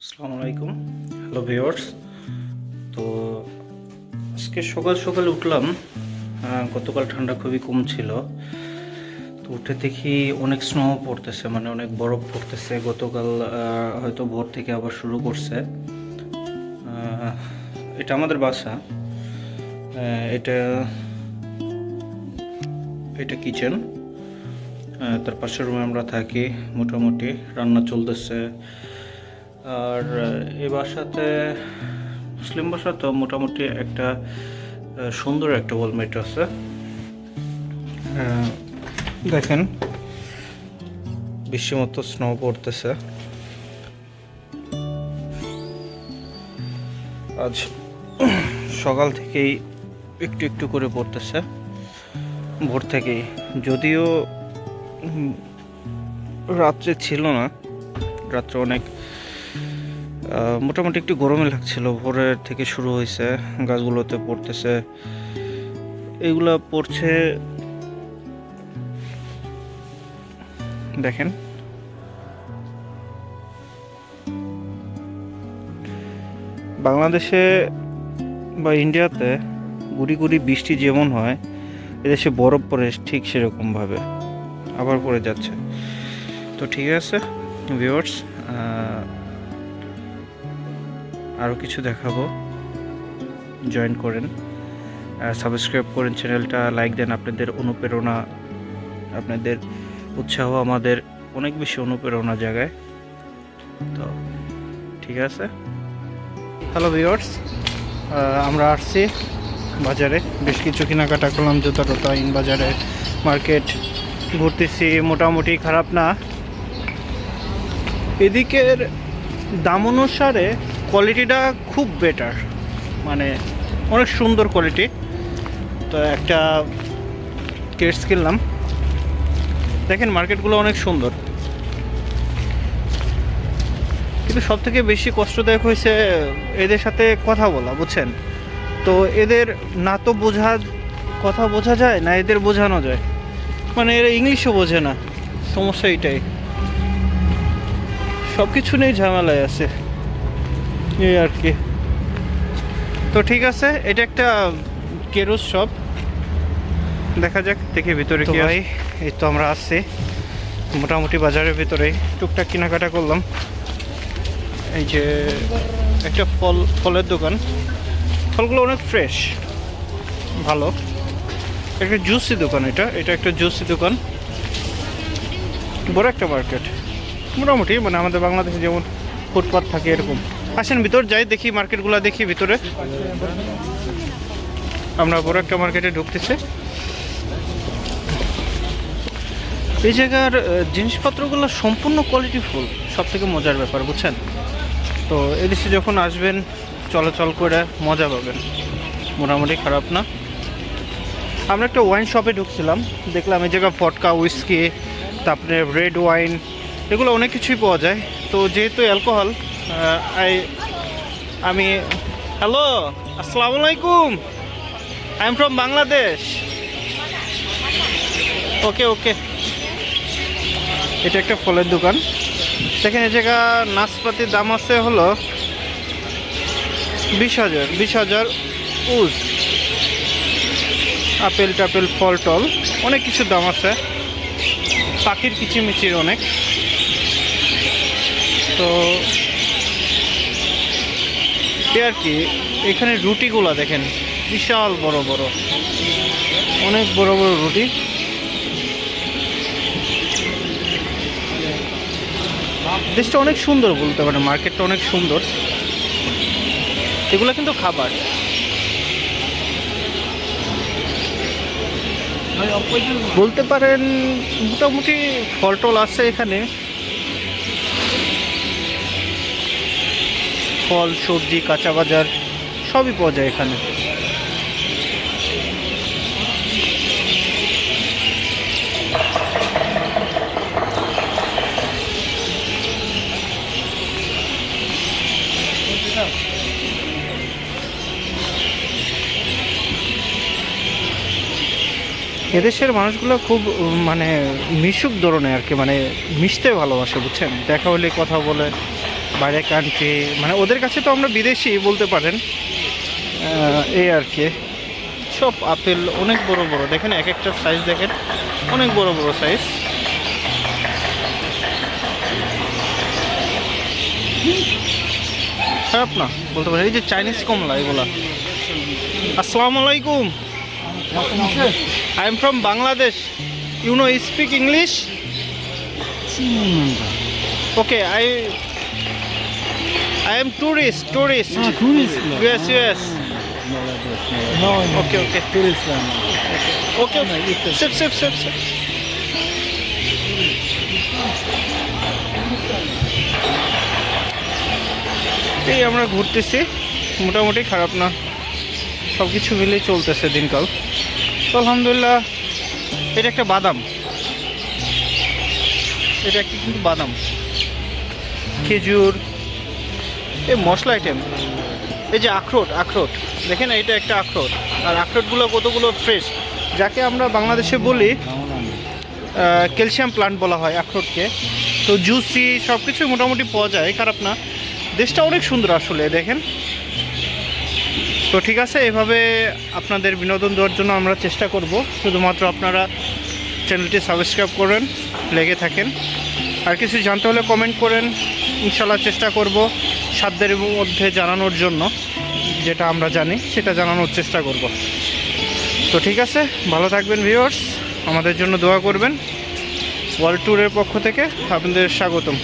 আসসালামু আলাইকুম, hello viewers. তো আজকে সকাল সকাল উঠলাম। গতকাল ঠান্ডা খুবই কম ছিল, তো উঠে দেখি অনেক স্নো পড়তেছে, মানে অনেক বরফ পড়তেছে। গতকাল হয়তো ভোর থেকে আবার শুরু করছে। এটা আমাদের বাসা। এটা এটা কিচেন। তার পাশের রুমে আমরা থাকি। মোটামুটি রান্না চলতেছে। আর এই বাসাতে মুসলিম বাসা, তো মোটামুটি একটা সুন্দর একটা ওয়ালমেট আছে। দেখেন বৃষ্টির মতো স্নো পড়তেছে। আজ সকাল থেকেই একটু একটু করে পড়তেছে, ভোর থেকেই। যদিও রাত্রে ছিল না, রাত্রে অনেক মোটামুটি একটু গরমই লাগছিল। ভোরের থেকে শুরু হয়েছে, গাছগুলোতে পড়তেছে, এগুলা পড়ছে। দেখেন বাংলাদেশে বা ইন্ডিয়াতে গুড়ি গুড়ি বৃষ্টি যেমন হয়, এদেশে বরফ পড়ে ঠিক সেরকমভাবে আবার পড়ে যাচ্ছে। তো ঠিক আছে ভিউয়ার্স, আরও কিছু দেখাবো, জয়েন করেন, সাবস্ক্রাইব করেন চ্যানেলটা, লাইক দেন। আপনাদের অনুপ্রেরণা, আপনাদের উৎসাহ আমাদের অনেক বেশি অনুপ্রেরণা জাগায়। তো ঠিক আছে, হ্যালো ভিউয়ার্স, আমরা আসছি বাজারে, বেশ কিছু কেনাকাটা করলাম, জুতা টুতা। ইন বাজারে মার্কেট ঘুরতেছি, মোটামুটি খারাপ না। এদিকের দাম অনুসারে কোয়ালিটিটা খুব বেটার, মানে অনেক সুন্দর কোয়ালিটি। তো একটা কেটস কিনলাম। দেখেন মার্কেটগুলো অনেক সুন্দর, কিন্তু সব থেকে বেশি কষ্টদায়ক হয়েছে এদের সাথে কথা বলা, বুঝছেন? তো এদের না তো কথা বোঝা যায়, না এদের বোঝানো যায়, মানে এরা ইংলিশও বোঝে না। সমস্যা এটাই, সব কিছু নিয়ে ঝামেলায় আছে এই আর কি। তো ঠিক আছে, এটা একটা কেরোস শপ, দেখা যাক, দেখি ভিতরে কি। ভাই এই তো আমরা আসছি মোটামুটি বাজারের ভিতরেই, টুকটাক কেনাকাটা করলাম। এই যে একটা ফলের দোকান, ফলগুলো অনেক ফ্রেশ, ভালো। একটা জুসি দোকান, এটা একটা জুসি দোকান, বড় একটা মার্কেট মোটামুটি, মানে আমাদের বাংলাদেশে যেমন ফুটপাত থাকে এরকম। আসেন ভিতর যাই, দেখি মার্কেটগুলো দেখি ভিতরে। আমরা বড় একটা মার্কেটে ঢুকতেছি। এই জায়গার জিনিসপত্রগুলো সম্পূর্ণ কোয়ালিটিফুল, সব থেকে মজার ব্যাপার, বুঝছেন? তো এদেশে যখন আসবেন চলাচল করে মজা পাবেন, মোটামুটি খারাপ না। আমরা একটা ওয়াইন শপে ঢুকছিলাম, দেখলাম এই জায়গায় ফটকা, উইস্কি, তারপরে রেড ওয়াইন, এগুলো অনেক কিছুই পাওয়া যায়। তো যেহেতু অ্যালকোহল, আমি হ্যালো, আসসালামু আলাইকুম, আই এম ফ্রম বাংলাদেশ। ওকে ওকে। এটা একটা ফলের দোকান। দেখেন এই জায়গা নাশপাতির দাম আছে হলো 20,000 উজ। আপেল টাপেল, ফল টল, অনেক কিছুর দাম আছে। পাখির কিচিমিচির অনেক। তো এ আর কি। এখানে রুটিগুলো দেখেন বিশাল বড় বড়, অনেক বড় বড় রুটি। দেশটা অনেক সুন্দর বলতে পারেন, মার্কেটটা অনেক সুন্দর। এগুলো কিন্তু খাবার। বলতে পারেন মোটামুটি ফল টল আছে এখানে, ফল সবজি কাঁচা বাজার সবই পাওয়া যায় এখানে। এদেশের মানুষগুলো খুব মানে মিশুক ধরনের আর কি, মানে মিশতে ভালোবাসে, বুঝছেন? দেখা হলে কথা বলে, বাইরে কান্ট্রি, মানে ওদের কাছে তো আমরা বিদেশি বলতে পারেন। এই আর কি, সব আপেল অনেক বড় বড়, দেখেন এক একটা সাইজ দেখেন, অনেক বড় বড় সাইজ। খারাপ না বলতে পারেন। এই যে চাইনিজ কমলা এগুলা। আসসালামু আলাইকুম, I am from Bangladesh, you know speak English? Okay, I am tourist. Tourist. Yes. No. Okay. Tourist. Okay. Sip. এই আমরা ঘুরতেছি, মোটামুটি খারাপ না, সব কিছু মিলেই চলতেছে দিনকাল। তো আলহামদুলিল্লাহ। এটা একটা বাদাম, এটা একটা কিন্তু বাদাম, খেজুর, এই মশলা আইটেম। এই যে আখরোট দেখেন, এটা একটা আখরোট। আর আখরোটগুলো কতগুলো ফ্রেশ, যাকে আমরা বাংলাদেশে বলি ক্যালসিয়াম প্লান্ট বলা হয় আখরোটকে। তো জুসি সব কিছু মোটামুটি পাওয়া যায়, খারাপ না। দেশটা অনেক সুন্দর আসলে, দেখেন। তো ঠিক আছে, এভাবে আপনাদের বিনোদন দেওয়ার জন্য আমরা চেষ্টা করব। শুধুমাত্র আপনারা চ্যানেলটি সাবস্ক্রাইব করেন, লেগে থাকেন। আর কিছু জানতে হলে কমেন্ট করেন, ইনশাল্লাহ চেষ্টা করব সাধ্যের মধ্যে জানানোর জন্য। যেটা আমরা জানি সেটা জানানোর চেষ্টা করব। তো ঠিক আছে, ভালো থাকবেন ভিউয়ার্স, আমাদের জন্য দোয়া করবেন। ওয়ার্ল্ড ট্যুরের পক্ষ থেকে আপনাদের স্বাগতম।